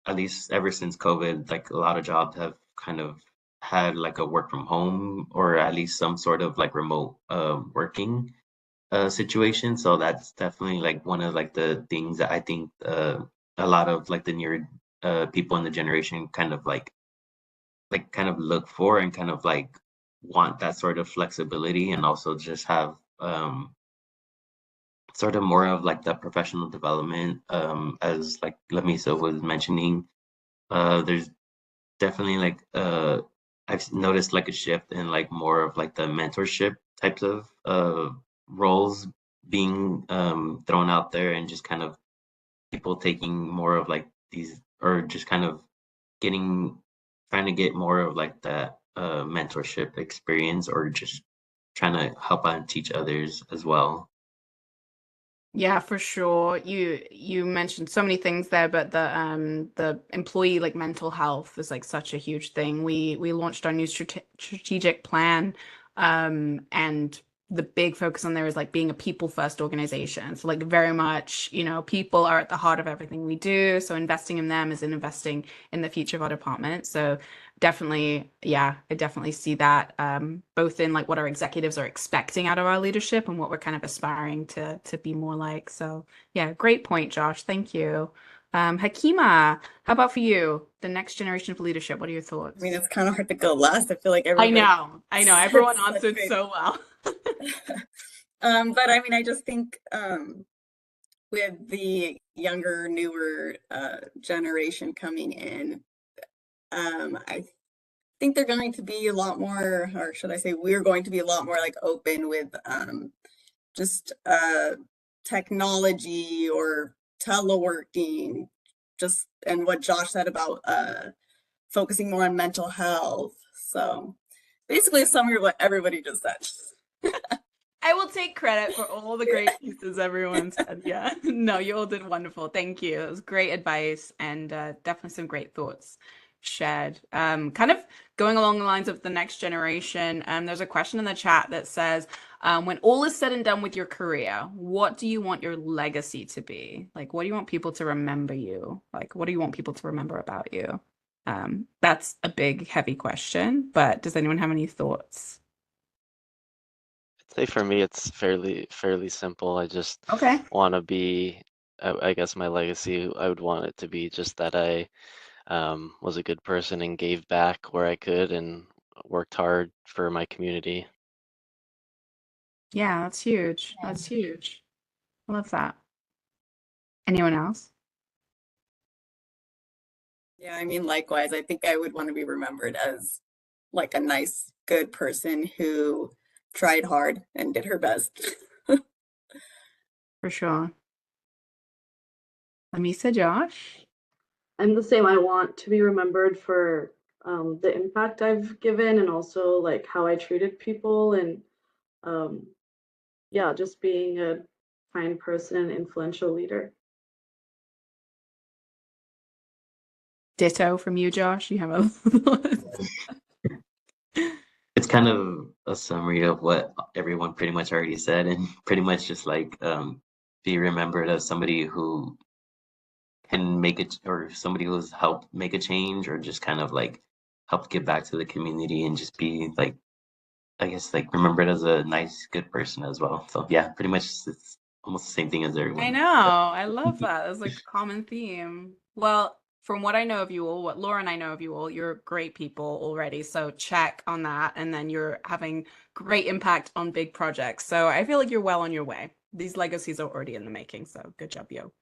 Speaker 5: at least ever since COVID, like a lot of jobs have kind of had like a work from home or at least some sort of like remote working situation. So that's definitely like one of like the things that I think a lot of like the newer people in the generation kind of like kind of look for and kind of like want that sort of flexibility and also just have sort of more of like the professional development as like Lamisa was mentioning. There's definitely like I've noticed like a shift in like more of like the mentorship types of roles being thrown out there and just kind of people taking more of like these or just kind of getting trying to get more of like that mentorship experience or just trying to help out and teach others as well.
Speaker 3: Yeah, for sure. You mentioned so many things there, but the employee like mental health is like such a huge thing. We launched our new strategic plan, and the big focus on there is like being a people first organization. So like very much, people are at the heart of everything we do. So investing in them is investing in the future of our department. So definitely, yeah, I definitely see that both in like what our executives are expecting out of our leadership and what we're kind of aspiring to be more like. So yeah, great point, Josh. Thank you. Hakima, how about for you? The next generation of leadership, what are your thoughts?
Speaker 8: I mean, it's kind of hard to go last. I feel like
Speaker 3: I
Speaker 8: everybody
Speaker 3: know,
Speaker 8: said
Speaker 3: everyone
Speaker 8: such
Speaker 3: answered
Speaker 8: great.
Speaker 3: so well.
Speaker 8: But I mean, I just think with the younger, newer generation coming in, I think they're going to be a lot more, or should I say, we're going to be a lot more like open with just technology or teleworking, just and what Josh said about focusing more on mental health. So basically a summary of what everybody just said.
Speaker 3: I will take credit for all the great pieces everyone said. Yeah. No, you all did wonderful. Thank you. It was great advice and definitely some great thoughts shared. Kind of going along the lines of the next generation, there's a question in the chat that says, when all is said and done with your career, what do you want your legacy to be? Like, what do you want people to remember you? Like, what do you want people to remember about you? That's a big, heavy question, but does anyone have any thoughts?
Speaker 7: I'd say for me, it's fairly simple. I just
Speaker 3: Okay.
Speaker 7: want to be, I guess my legacy, I would want it to be just that I was a good person and gave back where I could and worked hard for my community.
Speaker 3: Yeah, that's huge.
Speaker 4: Yeah.
Speaker 3: That's huge. I love that. Anyone else?
Speaker 8: Yeah, I mean, likewise, I think I would want to be remembered as like a nice, good person who tried hard and did her best.
Speaker 3: For sure. Lamisa, Josh?
Speaker 6: I'm the same. I want to be remembered for the impact I've given and also like how I treated people and um, yeah, just being a kind person and influential leader.
Speaker 3: Ditto from you, Josh. You have a
Speaker 5: It's kind of a summary of what everyone pretty much already said, and pretty much just like be remembered as somebody who can make it, or somebody who's helped make a change, or just kind of like helped give back to the community, and just be like, I guess like remembered as a nice, good person as well. So yeah, pretty much it's almost the same thing as
Speaker 3: I
Speaker 5: everyone.
Speaker 3: know. I love that. That's like the common theme. Well, from what I know of you all, what Laura and I know of you all, you're great people already. So check on that. And then you're having great impact on big projects. So I feel like you're well on your way. These legacies are already in the making. So good job, yo.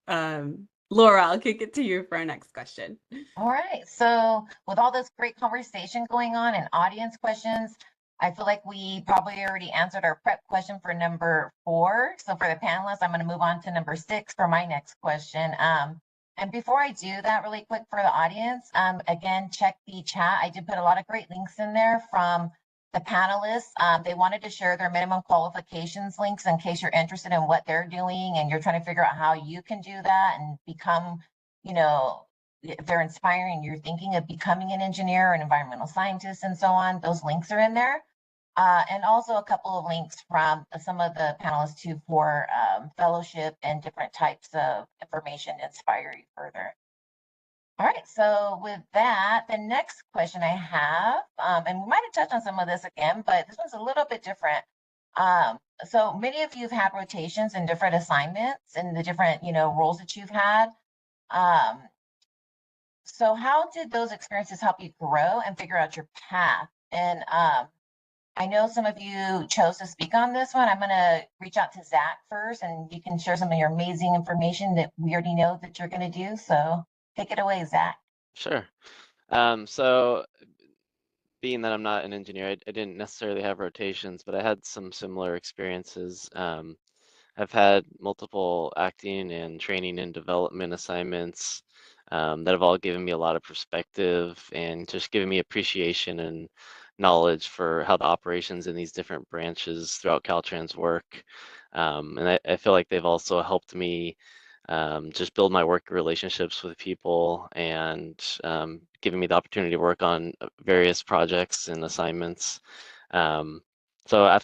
Speaker 3: Laura, I'll kick it to you for our next question.
Speaker 4: All right. So with all this great conversation going on and audience questions, I feel like we probably already answered our prep question for number 4. So for the panelists, I'm going to move on to number 6 for my next question. And before I do that really quick for the audience, again, check the chat. I did put a lot of great links in there from the panelists. They wanted to share their minimum qualifications links in case you're interested in what they're doing and you're trying to figure out how you can do that and become, you know, if they're inspiring, you're thinking of becoming an engineer or an environmental scientist and so on, those links are in there. And also a couple of links from some of the panelists too for fellowship and different types of information to inspire you further. All right, so with that, the next question I have, and we might have touched on some of this again, but this one's a little bit different. So many of you have had rotations and different assignments and the different, roles that you've had. So how did those experiences help you grow and figure out your path? And I know some of you chose to speak on this one. I'm going to reach out to Zach first, and you can share some of your amazing information that we already know that you're going to do. So take it away, Zach.
Speaker 7: Sure. So being that I'm not an engineer, I didn't necessarily have rotations, but I had some similar experiences. I've had multiple acting and training and development assignments that have all given me a lot of perspective and just given me appreciation and knowledge for how the operations in these different branches throughout Caltrans work. And I feel like they've also helped me just build my work relationships with people and giving me the opportunity to work on various projects and assignments. So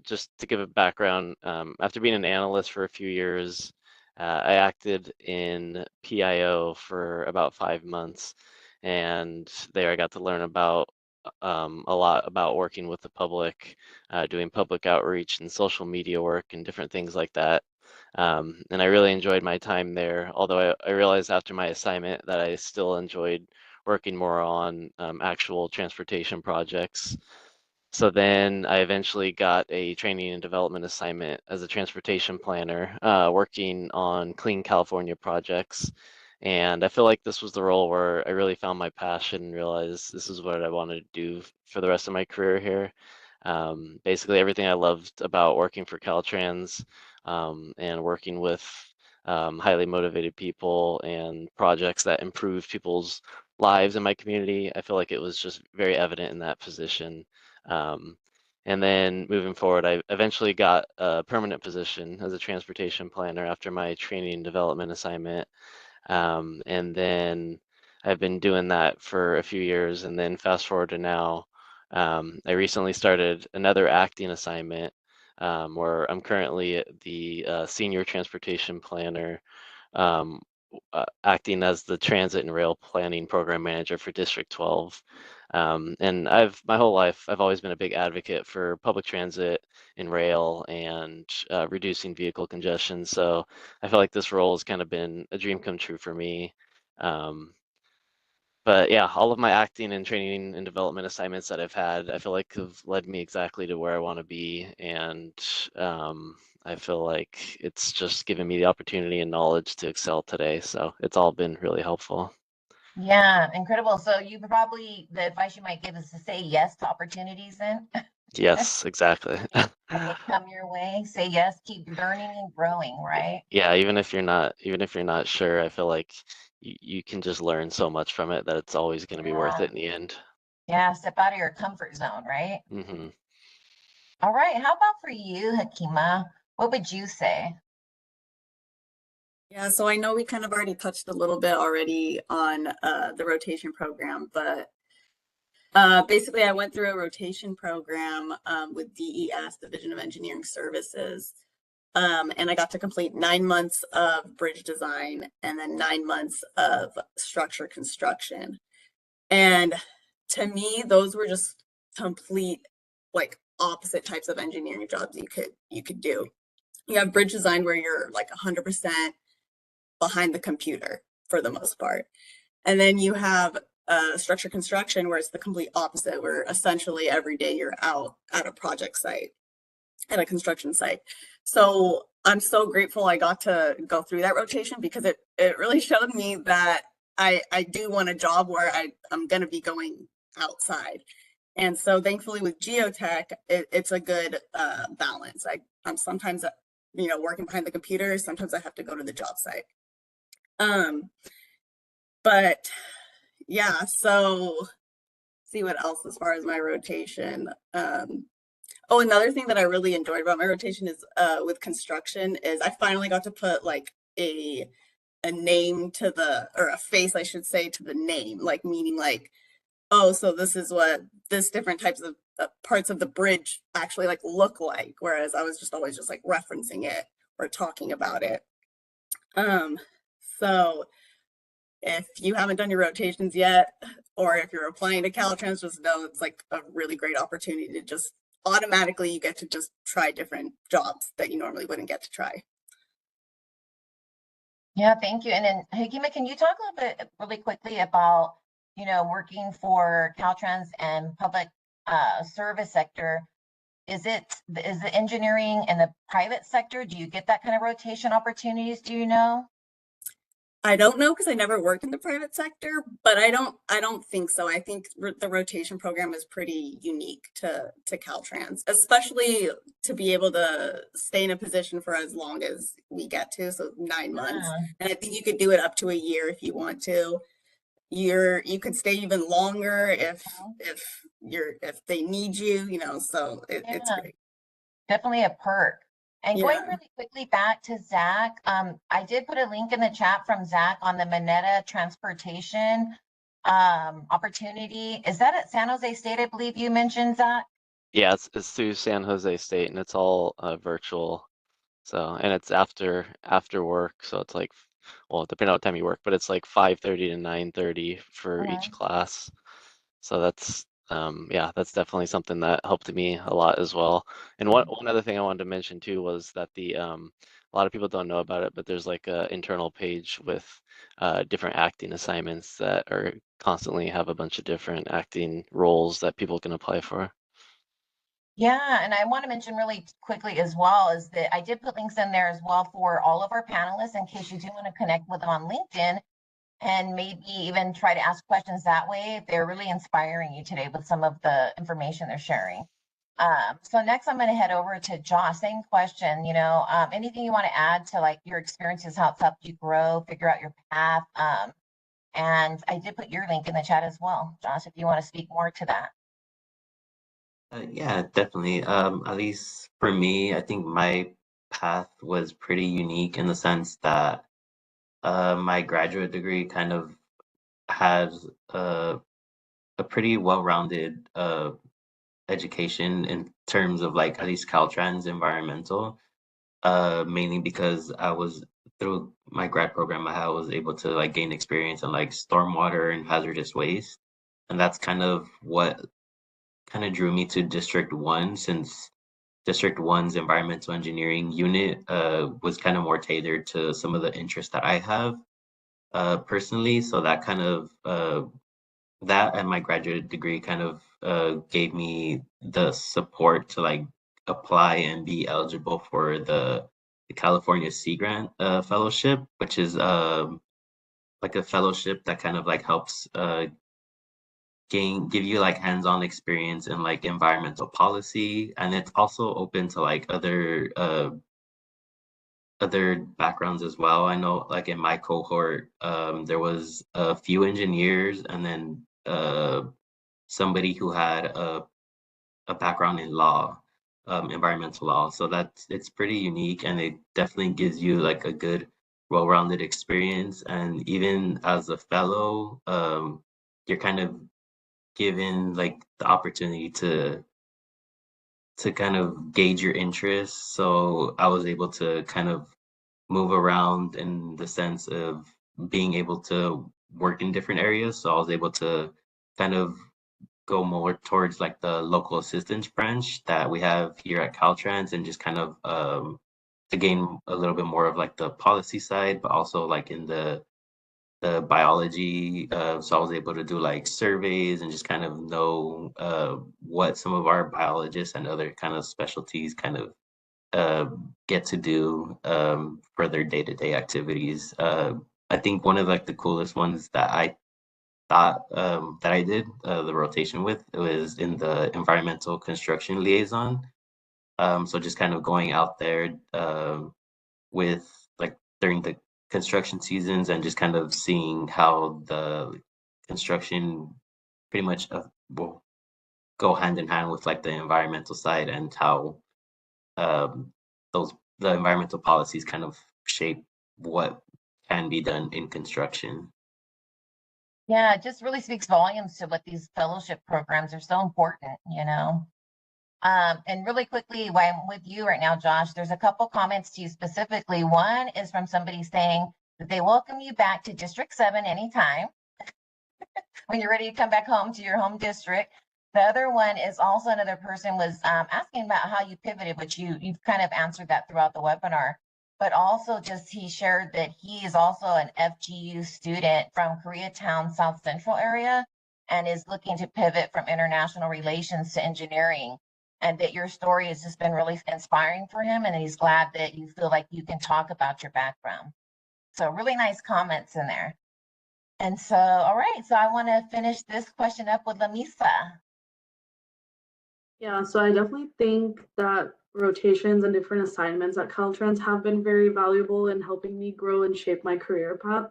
Speaker 7: just to give a background, after being an analyst for a few years, I acted in PIO for about 5 months, and there I got to learn about a lot about working with the public, doing public outreach and social media work and different things like that. And I really enjoyed my time there, although I realized after my assignment that I still enjoyed working more on actual transportation projects. So then I eventually got a training and development assignment as a transportation planner, working on clean California projects. And I feel like this was the role where I really found my passion and realized this is what I wanted to do for the rest of my career here. Basically, everything I loved about working for Caltrans and working with highly motivated people and projects that improve people's lives in my community, I feel like it was just very evident in that position. And then moving forward, I eventually got a permanent position as a transportation planner after my training and development assignment. And then I've been doing that for a few years. And then fast forward to now, I recently started another acting assignment where I'm currently the senior transportation planner, um, acting as the transit and rail planning program manager for District 12. And my whole life, I've always been a big advocate for public transit and rail and reducing vehicle congestion. So I feel like this role has kind of been a dream come true for me. But yeah, all of my acting and training and development assignments that I've had, I feel like have led me exactly to where I want to be. And I feel like it's just given me the opportunity and knowledge to excel today. So it's all been really helpful.
Speaker 4: Yeah, incredible. So the advice you might give is to say yes to opportunities then.
Speaker 7: Yes, exactly.
Speaker 4: When they come your way, say yes, keep learning and growing, right?
Speaker 7: Yeah, even if you're not sure, I feel like you can just learn so much from it that it's always going to be worth it in the end.
Speaker 4: Yeah, step out of your comfort zone, right?
Speaker 7: Mm-hmm.
Speaker 4: All right. How about for you, Hakima? What would you say?
Speaker 8: Yeah, so I know we kind of already touched a little bit already on the rotation program, but basically I went through a rotation program with DES, Division of Engineering Services, and I got to complete 9 months of bridge design and then 9 months of structure construction. And to me, those were just complete, like, opposite types of engineering jobs you could do. You have bridge design where you're like 100% behind the computer for the most part. And then you have structure construction where it's the complete opposite, where essentially every day you're out at a project site, at a construction site. So I'm so grateful I got to go through that rotation because it really showed me that I do want a job where I'm going to be going outside. And so thankfully with geotech, it's a good balance. I'm sometimes, working behind the computer, sometimes I have to go to the job site. But yeah, so see what else as far as my rotation. Oh, another thing that I really enjoyed about my rotation is with construction is I finally got to put like a name to or a face, I should say, to the name, like meaning like, oh, so this is what this different types of parts of the bridge actually like look like. Whereas I was just always just like referencing it or talking about it. So if you haven't done your rotations yet, or if you're applying to Caltrans, just know it's like a really great opportunity to just automatically you get to just try different jobs that you normally wouldn't get to try.
Speaker 4: Yeah, thank you. And then Hikima, can you talk a little bit really quickly about, working for Caltrans and public service sector? Is the engineering in the private sector? Do you get that kind of rotation opportunities? Do you know?
Speaker 8: I don't know because I never worked in the private sector, but I don't think so. I think the rotation program is pretty unique to Caltrans, especially to be able to stay in a position for as long as we get to, so 9 months. And I think you could do it up to a year if you want to. You could stay even longer if they need you, so it's great.
Speaker 4: Definitely a perk. And going
Speaker 8: Yeah.
Speaker 4: really quickly back to Zach, I did put a link in the chat from Zach on the Mineta transportation opportunity. Is that at San Jose State, I believe you mentioned, Zach?
Speaker 7: Yeah, it's through San Jose State, and it's all virtual. So, and it's after work, so it's like, well, depending on what time you work, but it's like 5:30 to 9:30 for each class. So that's yeah, that's definitely something that helped me a lot as well. And one other thing I wanted to mention too was that the a lot of people don't know about it, but there's like a internal page with different acting assignments that are constantly have a bunch of different acting roles that people can apply for.
Speaker 4: Yeah, and I want to mention really quickly as well is that I did put links in there as well for all of our panelists in case you do want to connect with them on LinkedIn and maybe even try to ask questions that way. They're really inspiring you today with some of the information they're sharing. So next I'm going to head over to Josh. Same question, anything you want to add to like your experiences, how it's helped you grow, figure out your path. And I did put your link in the chat as well, Josh, if you want to speak more to that.
Speaker 5: Yeah, definitely. At least for me, I think my path was pretty unique in the sense that my graduate degree kind of has a pretty well-rounded education in terms of like at least Caltrans environmental, mainly because I was through my grad program, I was able to like gain experience in like stormwater and hazardous waste. And that's kind of what kind of drew me to District 1 since District 1's environmental engineering unit was kind of more tailored to some of the interests that I have personally. So that kind of that and my graduate degree kind of gave me the support to like apply and be eligible for the California Sea Grant Fellowship, which is like a fellowship that kind of like helps give you like hands-on experience in like environmental policy, and it's also open to like other backgrounds as well. I know like in my cohort there was a few engineers and then somebody who had a background in law, environmental law. So it's pretty unique, and it definitely gives you like a good, well-rounded experience. And even as a fellow, you're kind of given like the opportunity to kind of gauge your interests. So I was able to kind of move around in the sense of being able to work in different areas. So I was able to kind of go more towards like the local assistance branch that we have here at Caltrans and just kind of to gain a little bit more of like the policy side, but also like in the biology. So I was able to do like surveys and just kind of know what some of our biologists and other kind of specialties kind of get to do for their day-to-day activities. I think one of like the coolest ones that I thought that I did the rotation with, it was in the environmental construction liaison. So just kind of going out there with like during the construction seasons and just kind of seeing how the construction pretty much will go hand in hand with like the environmental side and how um, those the environmental policies kind of shape what can be done in construction.
Speaker 4: Yeah, it just really speaks volumes to what these fellowship programs are so important, you know. And really quickly, while I'm with you right now, Josh, there's a couple comments to you specifically. One is from somebody saying that they welcome you back to District 7 anytime when you're ready to come back home to your home district. The other one is also another person was asking about how you pivoted, which you've kind of answered that throughout the webinar. But also just he shared that he is also an FGU student from Koreatown, South Central area, and is looking to pivot from international relations to engineering. And that your story has just been really inspiring for him. And he's glad that you feel like you can talk about your background. So really nice comments in there. And so, all right, so I want to finish this question up with Lamisa.
Speaker 6: Yeah, so I definitely think that rotations and different assignments at Caltrans have been very valuable in helping me grow and shape my career path.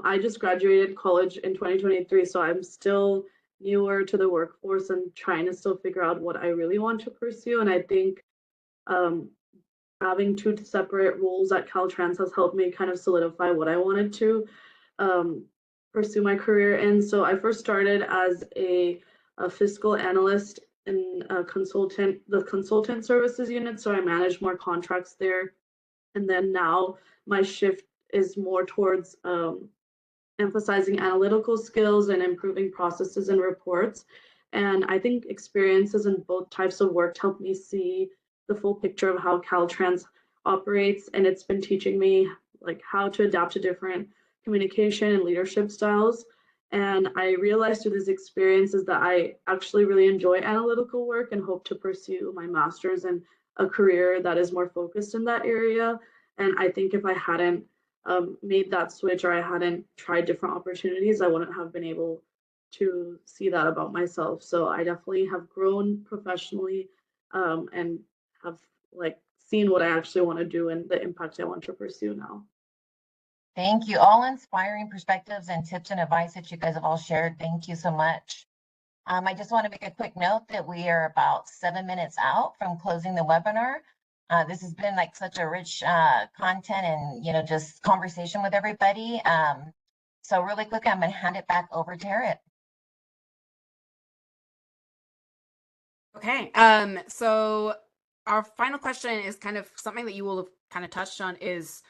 Speaker 6: I just graduated college in 2023, so I'm still newer to the workforce and trying to still figure out what I really want to pursue. And I think um, having two separate roles at Caltrans has helped me kind of solidify what I wanted to um, pursue my career in. So I first started as a fiscal analyst in the consultant services unit. So I managed more contracts there. And then now my shift is more towards emphasizing analytical skills and improving processes and reports. And I think experiences in both types of work help me see the full picture of how Caltrans operates. And it's been teaching me like how to adapt to different communication and leadership styles. And I realized through these experiences that I actually really enjoy analytical work and hope to pursue my master's and a career that is more focused in that area. And I think if I hadn't made that switch or I hadn't tried different opportunities, I wouldn't have been able to see that about myself. So I definitely have grown professionally and have like seen what I actually want to do and the impact I want to pursue now.
Speaker 4: Thank you. All inspiring perspectives and tips and advice that you guys have all shared. Thank you so much. I just want to make a quick note that we are about 7 minutes out from closing the webinar. This has been like such a rich content and, you know, just conversation with everybody. So really quick, I'm going to hand it back over to Harriet.
Speaker 3: Okay, so our final question is kind of something that you will have kind of touched on is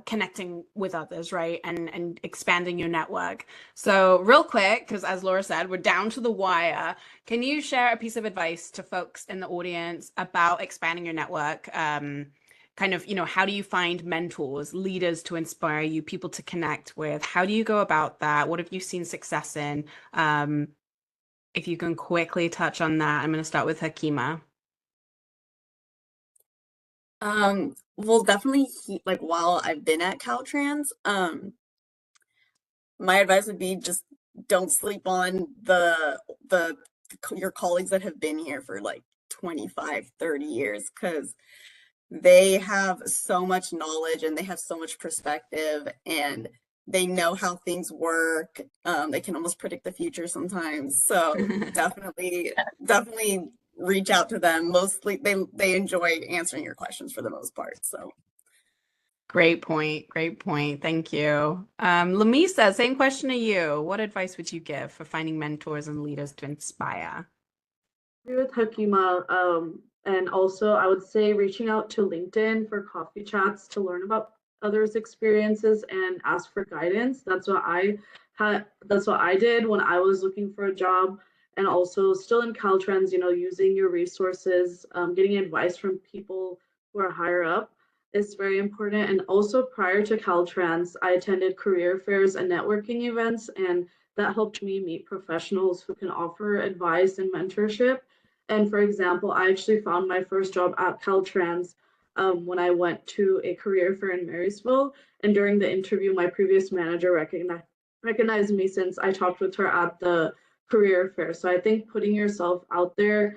Speaker 3: connecting with others, right? And expanding your network. So real quick, because as Laura said, we're down to the wire. Can you share a piece of advice to folks in the audience about expanding your network? Kind of, you know, how do you find mentors, leaders to inspire you, people to connect with? How do you go about that? What have you seen success in? If you can quickly touch on that, I'm going to start with Hakima.
Speaker 8: Well, definitely like while I've been at Caltrans, my advice would be just don't sleep on your colleagues that have been here for like 25, 30 years, because they have so much knowledge and they have so much perspective and they know how things work. They can almost predict the future sometimes. So definitely reach out to them. Mostly they enjoy answering your questions for the most part. So
Speaker 3: Great point. Great point. Thank you. Lamisa, same question to you. What advice would you give for finding mentors and leaders to inspire?
Speaker 6: I agree with Hakima. And also I would say reaching out to LinkedIn for coffee chats to learn about others' experiences and ask for guidance. That's what I did when I was looking for a job. And also still in Caltrans, you know, using your resources, getting advice from people who are higher up is very important. And also prior to Caltrans, I attended career fairs and networking events, and that helped me meet professionals who can offer advice and mentorship. And for example, I actually found my first job at Caltrans when I went to a career fair in Marysville. And during the interview, my previous manager recognized me since I talked with her at the career fair. So I think putting yourself out there,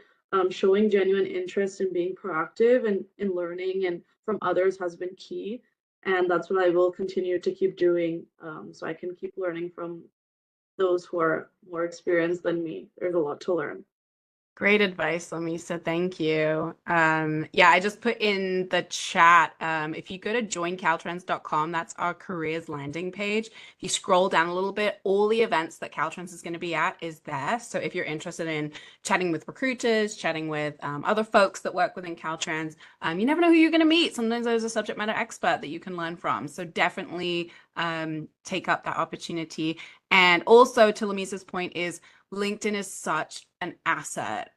Speaker 6: showing genuine interest and being proactive and in learning and from others has been key. And that's what I will continue to keep doing, so I can keep learning from those who are more experienced than me. There's a lot to learn.
Speaker 3: Great advice, Lamisa. Thank you. Yeah, I just put in the chat. If you go to joincaltrans.com, that's our careers landing page. If you scroll down a little bit, all the events that Caltrans is going to be at is there. So if you're interested in chatting with recruiters, chatting with other folks that work within Caltrans, you never know who you're going to meet. Sometimes there's a subject matter expert that you can learn from. So definitely take up that opportunity. And also, to Lamisa's point, is LinkedIn is such an asset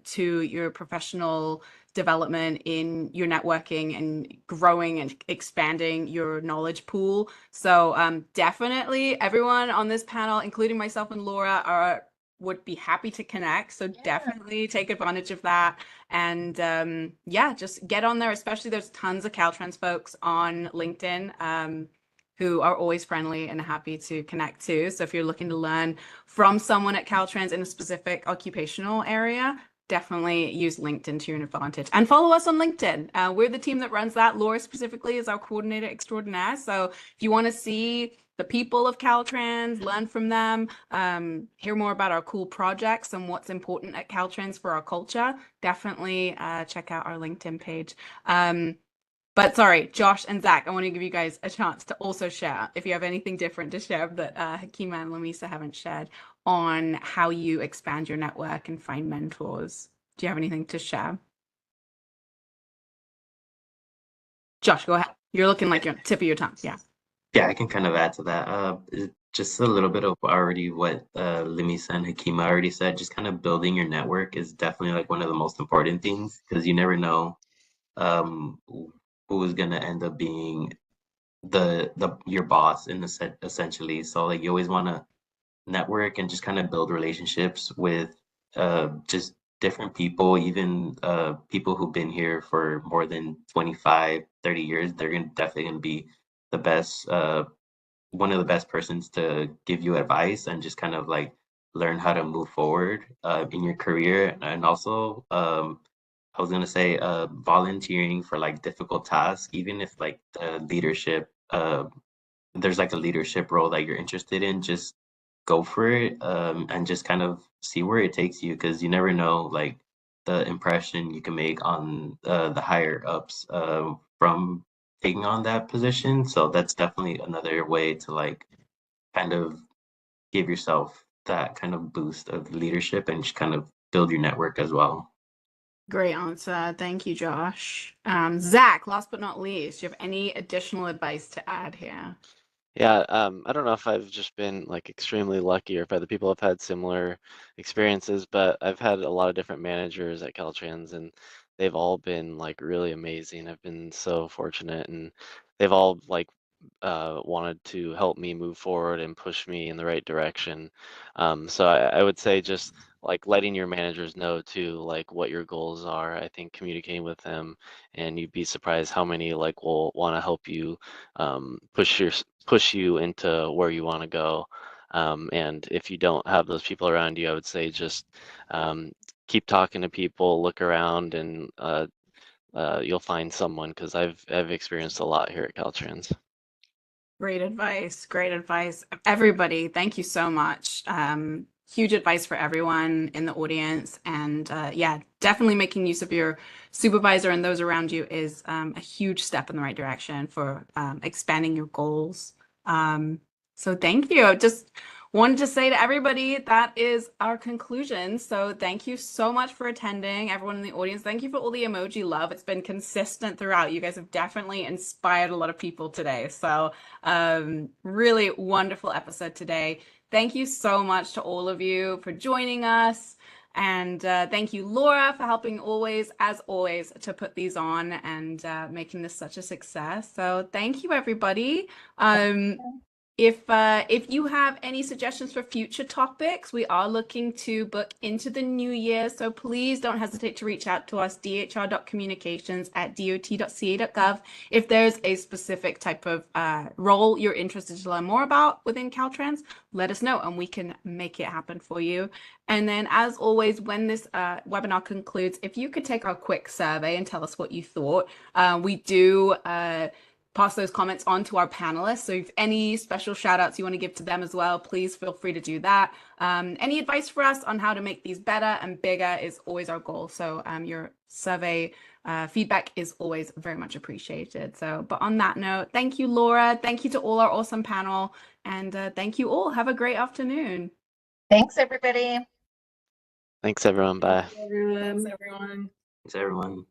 Speaker 3: to your professional development in your networking and growing and expanding your knowledge pool. So definitely everyone on this panel, including myself and Laura, would be happy to connect. So definitely take advantage of that. And yeah, just get on there, especially there's tons of Caltrans folks on LinkedIn. Who are always friendly and happy to connect too. So if you're looking to learn from someone at Caltrans in a specific occupational area, definitely use LinkedIn to your advantage. And follow us on LinkedIn. We're the team that runs that. Laura specifically is our coordinator extraordinaire. So if you want to see the people of Caltrans, learn from them, hear more about our cool projects and what's important at Caltrans for our culture, definitely check out our LinkedIn page. But sorry, Josh and Zach, I want to give you guys a chance to also share if you have anything different to share that Hakima and Lamisa haven't shared on how you expand your network and find mentors. Do you have anything to share? Josh, go ahead. You're looking like you're tip of your tongue. Yeah.
Speaker 5: Yeah, I can kind of add to that. Just a little bit of already what Lamisa and Hakima already said. Just kind of building your network is definitely like one of the most important things because you never know who is gonna end up being the your boss in the set essentially. So like you always want to network and just kind of build relationships with just different people, even people who've been here for more than 25, 30 years. They're definitely gonna be the best one of the best persons to give you advice and just kind of like learn how to move forward in your career. And also I was gonna say volunteering for like difficult tasks, even if like the leadership there's like a leadership role that you're interested in, just go for it and just kind of see where it takes you because you never know like the impression you can make on the higher ups from taking on that position. So that's definitely another way to like kind of give yourself that kind of boost of leadership and just kind of build your network as well.
Speaker 3: Great answer. Thank you, Josh. Zach, last but not least, do you have any additional advice to add here?
Speaker 7: Yeah, I don't know if I've just been like extremely lucky or if other people have had similar experiences, but I've had a lot of different managers at Caltrans and they've all been like really amazing. I've been so fortunate and they've all like wanted to help me move forward and push me in the right direction. So I would say just like letting your managers know too, like what your goals are. I think communicating with them, and you'd be surprised how many like will want to help you push you into where you want to go. And if you don't have those people around you, I would say just keep talking to people, look around, and you'll find someone because I've experienced a lot here at Caltrans.
Speaker 3: Great advice. Great advice. Everybody, thank you so much. Huge advice for everyone in the audience. And yeah, definitely making use of your supervisor and those around you is a huge step in the right direction for expanding your goals. So thank you. Just wanted to say to everybody that is our conclusion. So thank you so much for attending, everyone in the audience. Thank you for all the emoji love. It's been consistent throughout. You guys have definitely inspired a lot of people today. So really wonderful episode today. Thank you so much to all of you for joining us. And thank you, Laura, for helping as always, to put these on and making this such a success. So thank you, everybody. If you have any suggestions for future topics, we are looking to book into the new year, so please don't hesitate to reach out to us, dhr.communications@dot.ca.gov. If there's a specific type of role you're interested to learn more about within Caltrans, let us know and we can make it happen for you. And then, as always, when this webinar concludes, if you could take our quick survey and tell us what you thought. We do pass those comments on to our panelists. So if any special shout outs you want to give to them as well, please feel free to do that. Any advice for us on how to make these better and bigger is always our goal. So your survey feedback is always very much appreciated. So, but on that note, thank you, Laura. Thank you to all our awesome panel. And thank you all. Have a great afternoon.
Speaker 4: Thanks, everybody.
Speaker 7: Thanks, everyone. Bye.
Speaker 6: Everyone.
Speaker 8: Thanks, everyone.
Speaker 5: Thanks, everyone.